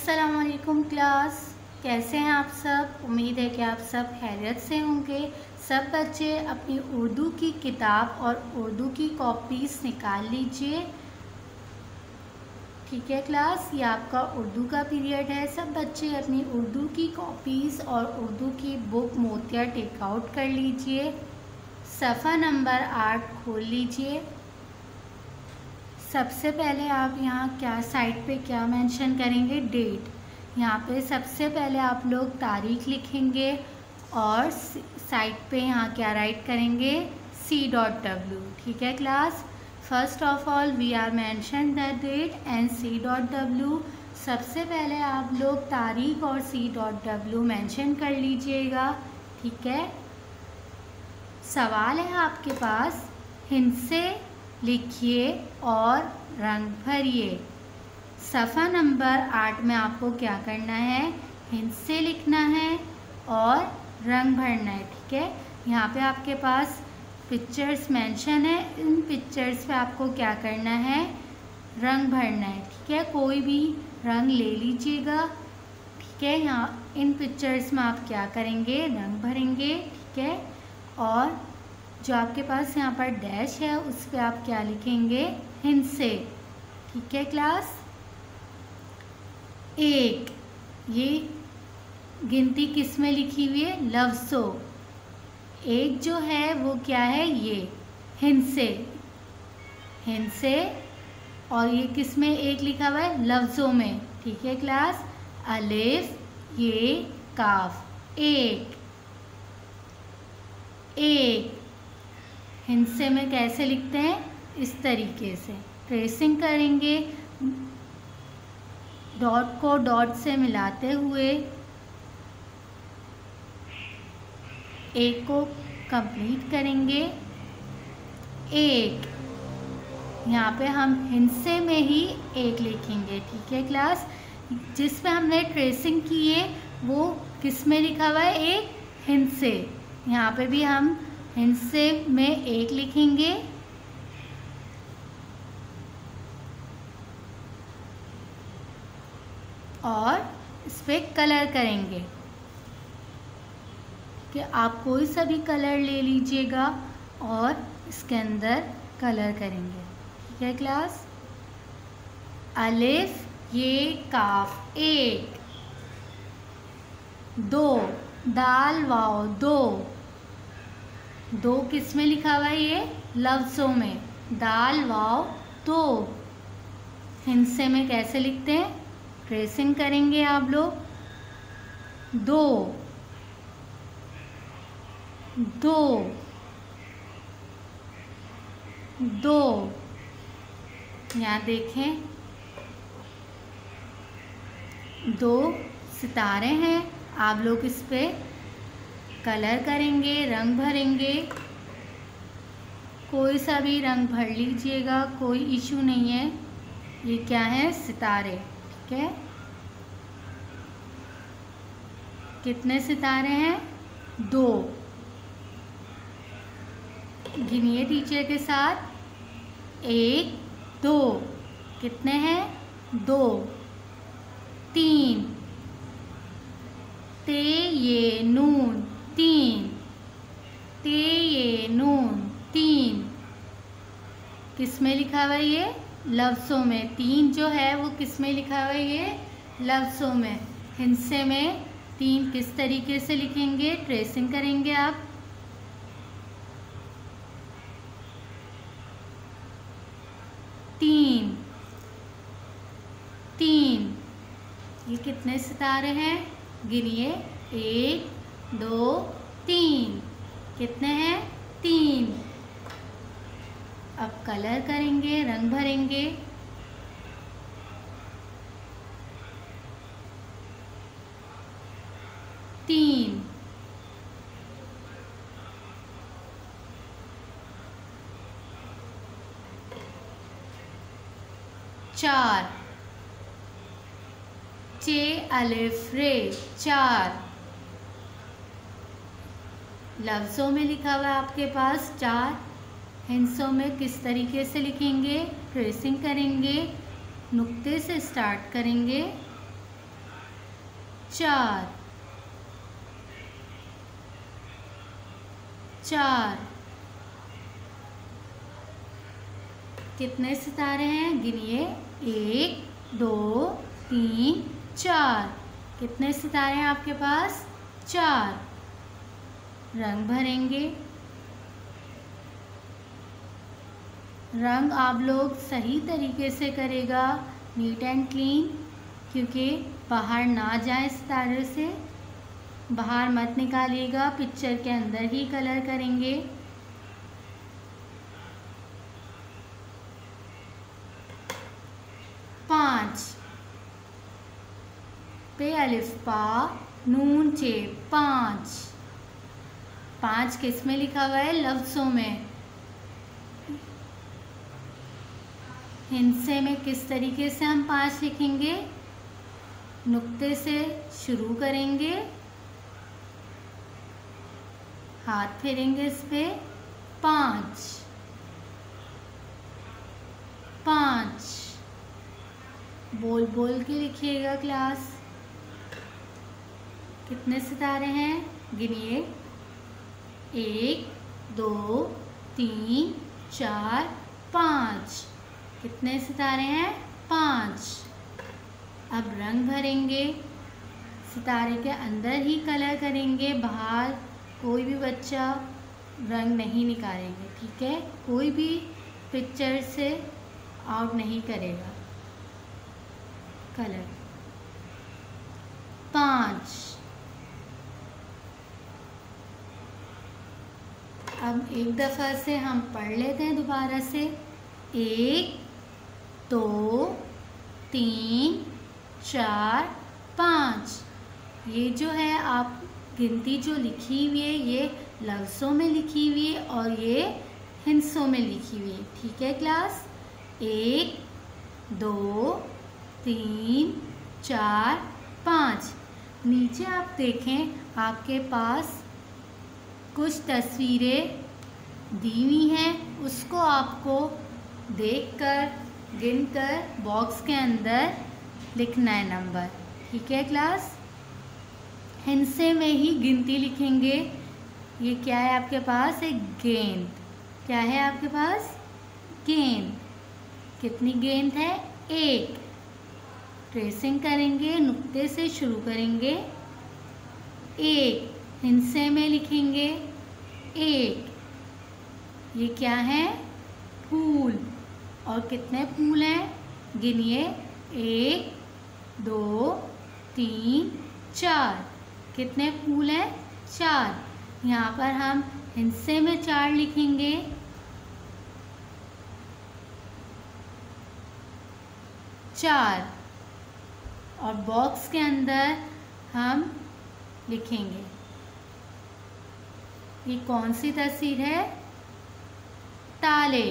अस्सलामुअलैकुम क्लास, कैसे हैं आप सब। उम्मीद है कि आप सब खैरियत से होंगे। सब बच्चे अपनी उर्दू की किताब और उर्दू की कॉपीज़ निकाल लीजिए। ठीक है क्लास, ये आपका उर्दू का पीरियड है। सब बच्चे अपनी उर्दू की कॉपीज़ और उर्दू की बुक मोतिया टेक आउट कर लीजिए। सफ़ा नंबर 8 खोल लीजिए। सबसे पहले आप यहाँ क्या साइड पे क्या मेंशन करेंगे, डेट। यहाँ पे सबसे पहले आप लोग तारीख लिखेंगे और साइड पे यहाँ क्या राइट करेंगे, C.W। ठीक है class, first of all we are mention the date and C.W। सबसे पहले आप लोग तारीख और C.W मेंशन कर लीजिएगा। ठीक है, सवाल है आपके पास, हिंद से लिखिए और रंग भरिए। सफ़ा नंबर 8 में आपको क्या करना है, हिंद से लिखना है और रंग भरना है। ठीक है, यहाँ पे आपके पास पिक्चर्स मेंशन है, इन पिक्चर्स पे आपको क्या करना है, रंग भरना है। ठीक है, कोई भी रंग ले लीजिएगा। ठीक है, यहाँ इन पिक्चर्स में आप क्या करेंगे, रंग भरेंगे। ठीक है, और जो आपके पास यहाँ पर डैश है उस पर आप क्या लिखेंगे, हिंद से। ठीक है क्लास, एक, ये गिनती किस में लिखी हुई है, लफ्ज़ों। एक जो है वो क्या है, ये हिंद से, हिंद से। और ये किस में एक लिखा हुआ है, लफ्ज़ों में। ठीक है क्लास, अलिफ, ये, काफ, एक, एक। हिंद से में कैसे लिखते हैं, इस तरीके से ट्रेसिंग करेंगे, डॉट को डॉट से मिलाते हुए एक को कंप्लीट करेंगे। एक, यहाँ पे हम हिंद से में ही एक लिखेंगे। ठीक है क्लास, जिस पे हमने ट्रेसिंग की है वो किस में लिखा हुआ है, एक, हिंद से। यहाँ पे भी हम हिंद से में एक लिखेंगे और इस पर कलर करेंगे कि आप कोई सा भी कलर ले लीजिएगा और इसके अंदर कलर करेंगे। ठीक है क्लास, अलिफ, ये, काफ, एक, दो, दाल, वाव, दो, दो किस में लिखा हुआ है, ये लफ्ज़ों में, दाल, वाव, दो। हिंद से में कैसे लिखते हैं, ट्रेसिंग करेंगे आप लोग, दो, दो, दो। यहाँ देखें, दो सितारे हैं, आप लोग इस पे कलर करेंगे, रंग भरेंगे। कोई सा भी रंग भर लीजिएगा, कोई इशू नहीं है। ये क्या है, सितारे। ठीक है, कितने सितारे हैं, दो। गिनिए टीचर के साथ, एक, दो, कितने हैं, दो, तीन, ते ये नून, तीन, ते ये नून, तीन। किस में लिखा हुआ है, ये लफ्ज़ों में। तीन जो है वो किस में लिखा हुआ है, ये लफ्ज़ों में। हिंद से में तीन किस तरीके से लिखेंगे, ट्रेसिंग करेंगे आप, तीन, तीन। ये कितने सितारे हैं, गिनिए, एक, दो, तीन, कितने हैं, तीन। अब कलर करेंगे, रंग भरेंगे। तीन, चार, चे, अलिफ, रे, चार। लफ्ज़ों में लिखा हुआ है आपके पास चार, हिंसों में किस तरीके से लिखेंगे, ट्रेसिंग करेंगे, नुक्ते से स्टार्ट करेंगे, 4 4। कितने सितारे हैं गिनिए, 1 2 3 4। कितने सितारे हैं आपके पास, 4। रंग भरेंगे। रंग आप लोग सही तरीके से करेगा, नीट एंड क्लीन, क्योंकि बाहर ना जाए सितारे से, बाहर मत निकालिएगा, पिक्चर के अंदर ही कलर करेंगे। पाँच पे अलिफ पा नून चे 5। 5 किस में लिखा हुआ है, लफ्ज़ों में। हिंसे में किस तरीके से हम 5 लिखेंगे, नुक्ते से शुरू करेंगे, हाथ फेरेंगे इस पे, 5 5। बोल बोल के लिखिएगा क्लास। कितने सितारे हैं गिनिए, 1 2 3 4 5। कितने सितारे हैं, 5। अब रंग भरेंगे, सितारे के अंदर ही कलर करेंगे, बाहर कोई भी बच्चा रंग नहीं निकालेंगे, ठीक है। कोई भी पिक्चर से आउट नहीं करेगा कलर। 5। अब एक दफ़ा से हम पढ़ लेते हैं दोबारा से। 1 2 3 4 5। ये जो है आप गिनती जो लिखी हुई है, ये लफ्ज़ों में लिखी हुई है और ये हिंसों में लिखी हुई है, ठीक है क्लास। 1 2 3 4 5। नीचे आप देखें, आपके पास कुछ तस्वीरें दी हुई हैं, उसको आपको देखकर गिनकर बॉक्स के अंदर लिखना है नंबर, ठीक है क्लास। हिंसे में ही गिनती लिखेंगे। ये क्या है आपके पास, एक गेंद। क्या है आपके पास, गेंद। कितनी गेंद है, 1। ट्रेसिंग करेंगे, नुक्ते से शुरू करेंगे, 1। हिंसे में लिखेंगे 1। ये क्या है, फूल। और कितने फूल हैं गिनिए, 1 2 3 4। कितने फूल हैं, 4। यहाँ पर हम हिंसे में 4 लिखेंगे, 4। और बॉक्स के अंदर हम लिखेंगे। ये कौन सी तस्वीर है, ताले।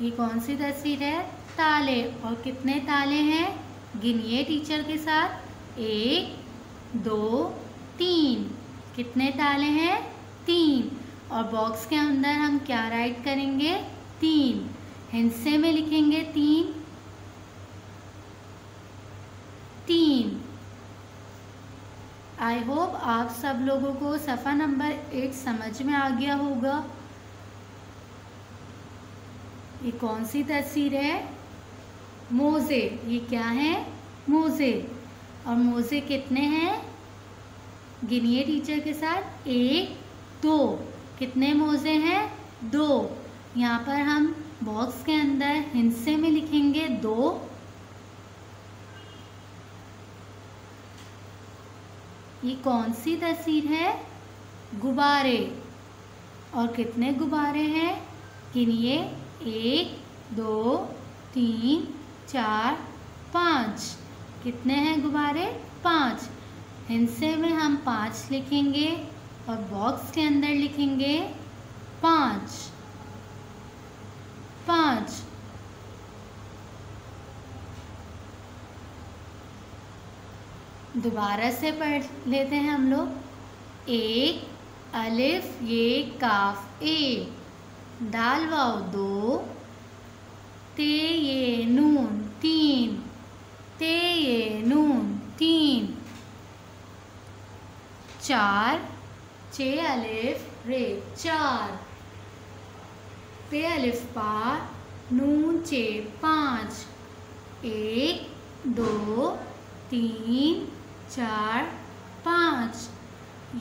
ये कौन सी तस्वीर है, ताले। और कितने ताले हैं गिनिए टीचर के साथ, 1 2 3। कितने ताले हैं, 3। और बॉक्स के अंदर हम क्या राइट करेंगे, 3। हिंसे में लिखेंगे 3 3। आई होप आप सब लोगों को सफ़ा नंबर 8 समझ में आ गया होगा। ये कौन सी तस्वीर है, मोज़े। ये क्या है, मोज़े। और मोज़े कितने हैं गिनिए टीचर के साथ, 1 2। कितने मोज़े हैं, 2। यहाँ पर हम बॉक्स के अंदर हिंसे में लिखेंगे 2। ये कौन सी तस्वीर है, गुब्बारे। और कितने गुब्बारे हैं गिनिए, 1 2 3 4 5। कितने हैं गुब्बारे, 5। हिंसे में हम 5 लिखेंगे और बॉक्स के अंदर लिखेंगे 5 5। दोबारा से पढ़ लेते हैं हम लोग। 1 अलिफ ये काफ, 1। दाल वाव 2। ते ये नून, 3। ते ये नून, 3। चार, चे अलिफ रे चार, पे अलिफ पा नून चे पाँच, 1 2 3 4 5।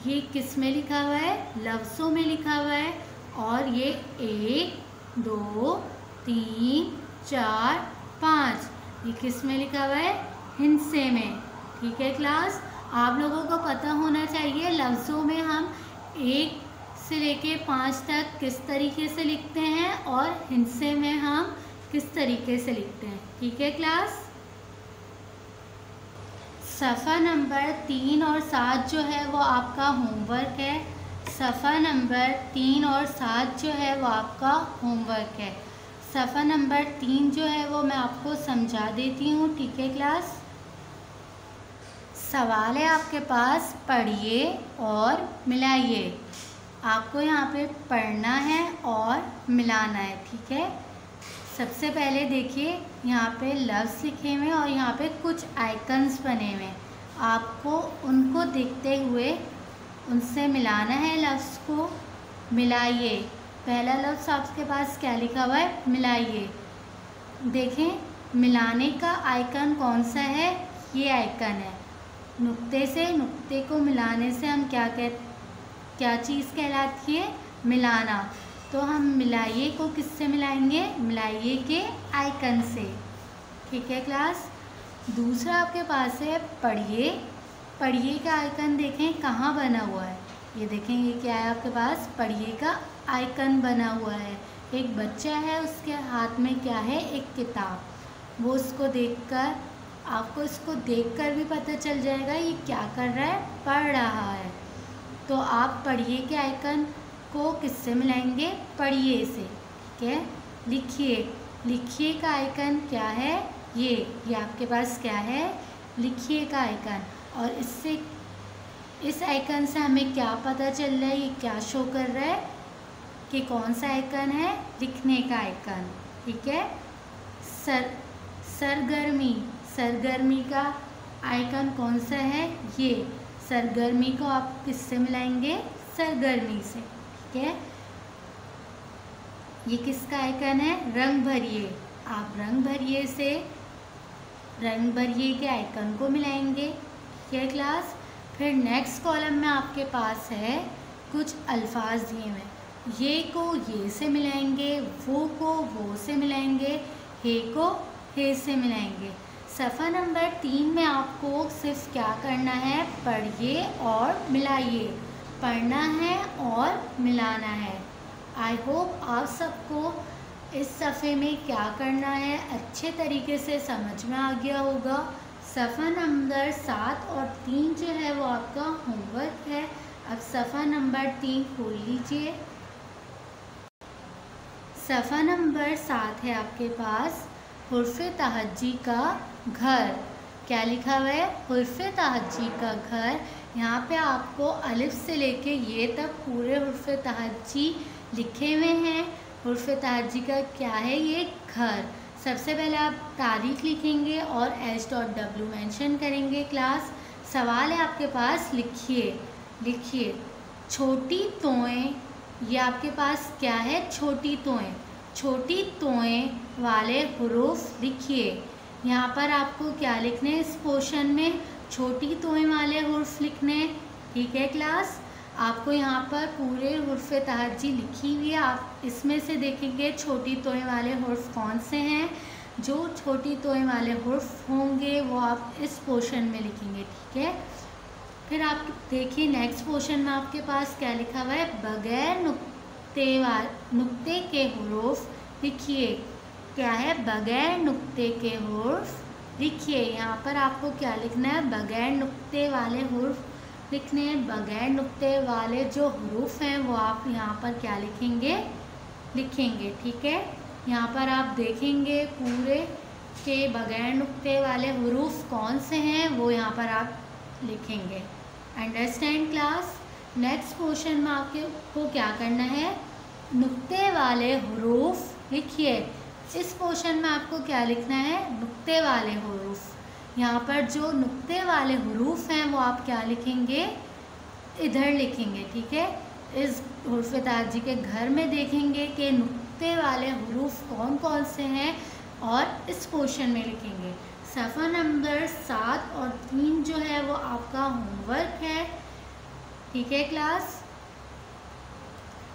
ये किस में लिखा हुआ है? लफ्ज़ों में लिखा हुआ है। और ये 1 2 3 4 5 ये किस में लिखा हुआ है? हिंसे में। ठीक है क्लास, आप लोगों को पता होना चाहिए लफ्ज़ों में हम 1 से लेके 5 तक किस तरीके से लिखते हैं और हिंसे में हम किस तरीके से लिखते हैं। ठीक है क्लास। सफ़ा नंबर 3 और 7 जो है वो आपका होमवर्क है। सफ़ा नंबर 3 और 7 जो है वो आपका होमवर्क है। सफ़ा नंबर 3 जो है वो मैं आपको समझा देती हूँ। ठीक है क्लास। सवाल है आपके पास, पढ़िए और मिलाइए। आपको यहाँ पे पढ़ना है और मिलाना है। ठीक है। सबसे पहले देखिए, यहाँ पे लफ्ज़ लिखे हुए और यहाँ पे कुछ आइकन्स बने हुए हैं। आपको उनको देखते हुए उनसे मिलाना है लफ्ज़ को। मिलाइए। पहला लफ्ज़ आपके पास क्या लिखा हुआ है? मिलाइए। देखें, मिलाने का आइकन कौन सा है? ये आइकन है। नुक्ते से नुक्ते को मिलाने से हम क्या चीज़ कहलाती है? मिलाना। तो हम मिलाइए को किससे मिलाएंगे? मिलाइए के आइकन से। ठीक है क्लास। दूसरा आपके पास है पढ़िए। पढ़िए का आइकन देखें कहाँ बना हुआ है। ये देखें, ये क्या है आपके पास? पढ़िए का आइकन बना हुआ है। एक बच्चा है, उसके हाथ में क्या है? एक किताब। वो उसको देखकर, आपको इसको देखकर भी पता चल जाएगा ये क्या कर रहा है? पढ़ रहा है। तो आप पढ़िए के आइकन को किससे मिलाएंगे? पढ़िए से। ठीक है। लिखिए। लिखिए का आइकन क्या है? ये आपके पास क्या है? लिखिए का आइकन। और इससे, इस आइकन से हमें क्या पता चल रहा है? ये क्या शो कर रहा है कि कौन सा आइकन है? लिखने का आइकन। ठीक है। सरगर्मी। सरगर्मी का आइकन कौन सा है? ये। सरगर्मी को आप किससे मिलाएंगे? सरगर्मी से। ठीक है। ये किसका आइकन है? रंग भरिए। आप रंग भरिए से रंग भरिए के आइकन को मिलाएंगे। ठीक है क्लास। फिर नेक्स्ट कॉलम में आपके पास है कुछ अल्फाज दिए हुए। ये को ये से मिलाएंगे, वो को वो से मिलाएंगे, हे को हे से मिलाएंगे। सफ़ा नंबर 3 में आपको सिर्फ क्या करना है? पढ़िए और मिलाइए। पढ़ना है और मिलाना है। आई होप आप सबको इस सफ़े में क्या करना है अच्छे तरीके से समझ में आ गया होगा। सफ़ा नंबर 7 और 3 जो है वो आपका होमवर्क है। अब सफ़ा नंबर 3 खोल लीजिए। सफ़ा नंबर 7 है आपके पास, हुर्फ़े तहज्जी का घर। क्या लिखा हुआ है? हुर्फ़े तहज्जी का घर। यहाँ पे आपको अलिफ से लेके ये तक पूरे हुर्फ़े तहज्जी लिखे हुए हैं। हुर्फ़े तहज्जी का क्या है? ये घर। सबसे पहले आप तारीख लिखेंगे और H.W मेंशन करेंगे क्लास। सवाल है आपके पास, लिखिए। लिखिए। छोटी तोएं। ये आपके पास क्या है? छोटी तोएं। छोटी तोएं वाले हुरूफ लिखिए। यहाँ पर आपको क्या लिखने हैं? इस पोर्शन में छोटी तोएं वाले हुरूफ लिखने। ठीक है क्लास। आपको यहाँ पर पूरे हुर्फ़े तहज्जी लिखी हुई है। आप इसमें से देखेंगे छोटी तोएं वाले हुर्फ कौन से हैं। जो छोटी तोएं वाले हुर्फ होंगे वो आप इस पोर्शन में लिखेंगे। ठीक है। फिर आप देखिए नेक्स्ट पोर्शन में आपके पास क्या लिखा हुआ है? बगैर नुक्ते के हुरूफ लिखिए। क्या है? बगैर नुक्ते के हुरूफ लिखिए। यहाँ पर आपको क्या लिखना है? बगैर नुक्ते वाले हुरूफ लिखने हैं। बगैर नुक्ते वाले जो हुरूफ हैं वो आप यहाँ पर क्या लिखेंगे? लिखेंगे। ठीक है। यहाँ पर आप देखेंगे पूरे के बगैर नुक्ते वाले हुरूफ कौन से हैं वो यहाँ पर आप लिखेंगे। Understand class. नेक्स्ट पोर्शन में आपको क्या करना है? नुक्ते वाले हुरूफ लिखिए। इस पोर्शन में आपको क्या लिखना है? नुक्ते वाले हुरूफ। यहाँ पर जो नुक्ते वाले हुरूफ हैं वो आप क्या लिखेंगे? इधर लिखेंगे, ठीक है। इस हुर्फ़ ताजी के घर में देखेंगे कि नुक्ते वाले हुरूफ कौन कौन से हैं और इस पोर्शन में लिखेंगे। सफ़ा नंबर 7 और 3 जो है वो आपका होमवर्क है, ठीक है क्लास।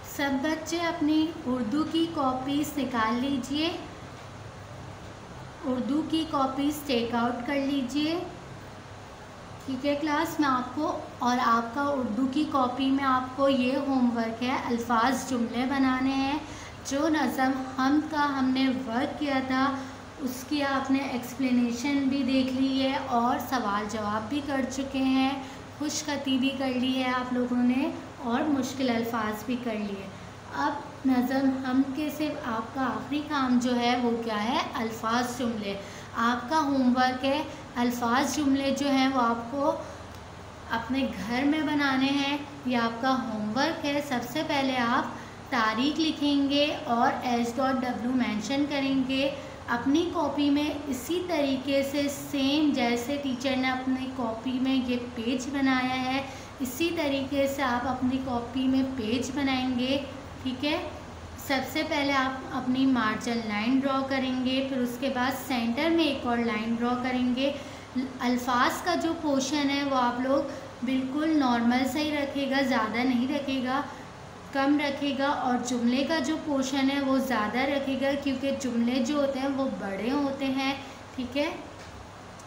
सब बच्चे अपनी उर्दू की कॉपीज़ निकाल लीजिए, उर्दू की कॉपीज़ टेक आउट कर लीजिए, ठीक है क्लास। मैं आपको और आपका उर्दू की कॉपी में आपको ये होमवर्क है, अल्फाज जुमले बनाने हैं। जो नज़म हम का हमने वर्क किया था उसकी आपने एक्सप्लेनेशन भी देख ली है और सवाल जवाब भी कर चुके हैं, खुशखती भी कर ली है आप लोगों ने और मुश्किल अल्फाज भी कर लिए। अब नज़म हम के सिर्फ आपका आखिरी काम जो है वो क्या है, अल्फाज जुमले। आपका होमवर्क है अल्फाज जुमले जो हैं वो आपको अपने घर में बनाने हैं, ये आपका होमवर्क है। सबसे पहले आप तारीख लिखेंगे और H.W मेंशन करेंगे अपनी कॉपी में इसी तरीके से, सेम जैसे टीचर ने अपनी कॉपी में ये पेज बनाया है इसी तरीके से आप अपनी कॉपी में पेज बनाएंगे, ठीक है। सबसे पहले आप अपनी मार्जिन लाइन ड्रॉ करेंगे, फिर उसके बाद सेंटर में एक और लाइन ड्रॉ करेंगे। अल्फाज का जो पोर्शन है वो आप लोग बिल्कुल नॉर्मल से ही रखेगा, ज़्यादा नहीं रखेगा, कम रखेगा। और जुमले का जो पोर्शन है वो ज़्यादा रखेगा क्योंकि जुमले जो होते हैं वो बड़े होते हैं, ठीक है।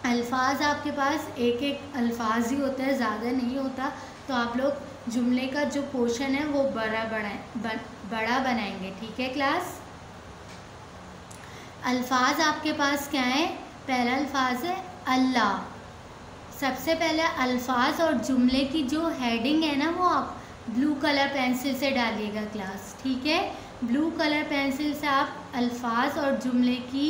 अल्फाज आपके पास एक एक अल्फाज ही होता है, ज़्यादा नहीं होता, तो आप लोग जुमले का जो पोर्शन है वो बड़ा बनाएंगे, ठीक है क्लास। अल्फाज आपके पास क्या है, पहला अल्फाज है अल्लाह। सबसे पहले अल्फाज और जुमले की जो हेडिंग है ना वो आप ब्लू कलर पेंसिल से डालिएगा क्लास, ठीक है। ब्लू कलर पेंसिल से आप अल्फाज और जुमले की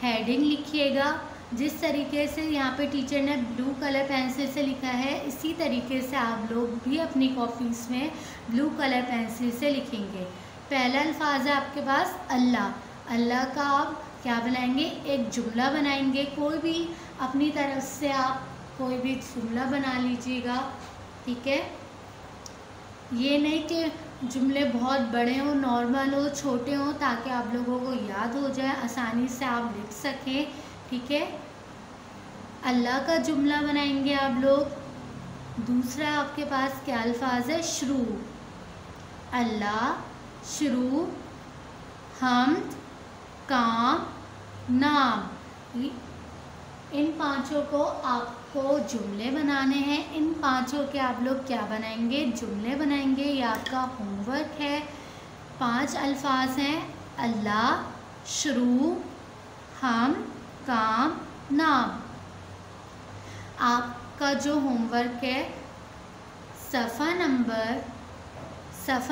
हेडिंग लिखिएगा। जिस तरीके से यहाँ पे टीचर ने ब्लू कलर पेंसिल से लिखा है इसी तरीके से आप लोग भी अपनी कॉपीज़ में ब्लू कलर पेंसिल से लिखेंगे। पहला अल्फाज है आपके पास अल्लाह। अल्लाह का आप क्या बनाएंगे, एक जुमला बनाएंगे। कोई भी अपनी तरफ से आप कोई भी जुमला बना लीजिएगा, ठीक है। ये नहीं कि जुमले बहुत बड़े हों, नॉर्मल हो, छोटे हों, ताकि आप लोगों को याद हो जाए, आसानी से आप लिख सकें, ठीक है। अल्लाह का जुमला बनाएंगे आप लोग। दूसरा आपके पास क्या अल्फाज है, शुरू। अल्लाह, शुरू, हम्द, काम, नाम। इन पांचों को आपको जुमले बनाने हैं। इन पांचों के आप लोग क्या बनाएंगे, जुमले बनाएंगे। ये आपका होमवर्क है। 5 अल्फाज हैं, अल्लाह, शुरू, हम, काम, नाम। आपका जो होमवर्क है सफ़ा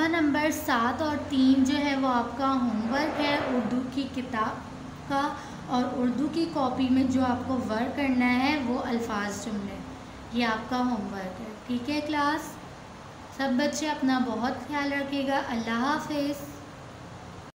नंबर 7 और 3 जो है वो आपका होमवर्क है उर्दू की किताब का। और उर्दू की कॉपी में जो आपको वर्क करना है वो अल्फाज जुमले, ये आपका होमवर्क है, ठीक है क्लास। सब बच्चे अपना बहुत ख्याल रखिएगा। अल्लाह हाफ़िज़।